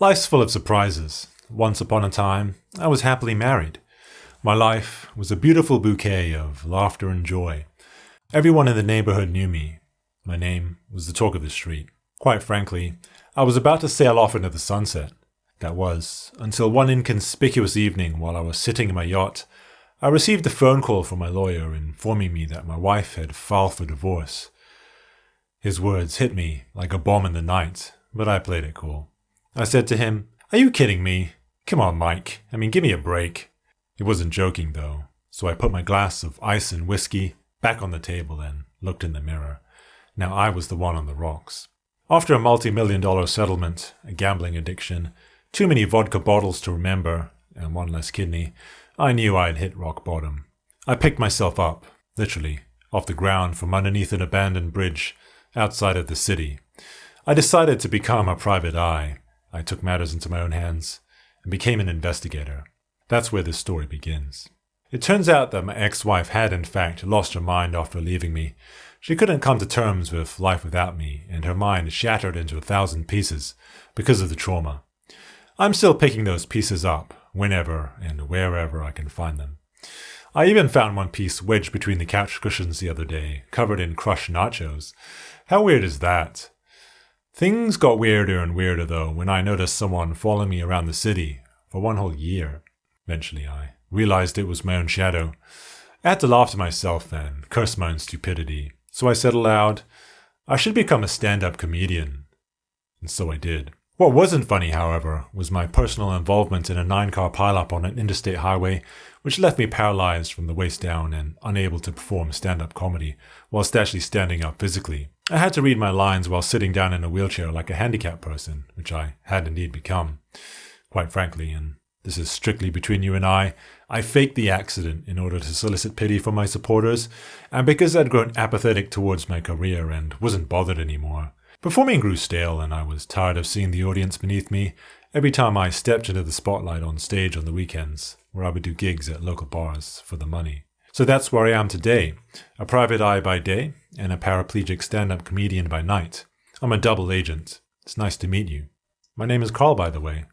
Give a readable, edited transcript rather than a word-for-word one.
Life's full of surprises. Once upon a time, I was happily married. My life was a beautiful bouquet of laughter and joy. Everyone in the neighborhood knew me. My name was the talk of the street. Quite frankly, I was about to sail off into the sunset. That was, until one inconspicuous evening while I was sitting in my yacht, I received a phone call from my lawyer informing me that my wife had filed for divorce. His words hit me like a bomb in the night, but I played it cool. I said to him, "Are you kidding me? Come on, Mike. Give me a break." He wasn't joking, though, so I put my glass of ice and whiskey back on the table and looked in the mirror. Now I was the one on the rocks. After a multi-million-dollar settlement, a gambling addiction, too many vodka bottles to remember, and one less kidney, I knew I'd hit rock bottom. I picked myself up, literally, off the ground from underneath an abandoned bridge outside of the city. I decided to become a private eye. I took matters into my own hands and became an investigator. That's where this story begins. It turns out that my ex-wife had, in fact, lost her mind after leaving me. She couldn't come to terms with life without me, and her mind shattered into 1,000 pieces because of the trauma. I'm still picking those pieces up, whenever and wherever I can find them. I even found one piece wedged between the couch cushions the other day, covered in crushed nachos. How weird is that? Things got weirder and weirder, though, when I noticed someone following me around the city for one whole year. Eventually, I realized it was my own shadow. I had to laugh to myself and curse my own stupidity. So I said aloud, I should become a stand-up comedian. And so I did. What wasn't funny, however, was my personal involvement in a 9-car pileup on an interstate highway, which left me paralyzed from the waist down and unable to perform stand-up comedy, whilst actually standing up physically. I had to read my lines while sitting down in a wheelchair like a handicapped person, which I had indeed become. Quite frankly, and this is strictly between you and I faked the accident in order to solicit pity from my supporters, and because I'd grown apathetic towards my career and wasn't bothered anymore. Performing grew stale, and I was tired of seeing the audience beneath me every time I stepped into the spotlight on stage on the weekends, where I would do gigs at local bars for the money. So that's where I am today, a private eye by day and a paraplegic stand-up comedian by night. I'm a double agent. It's nice to meet you. My name is Carl, by the way.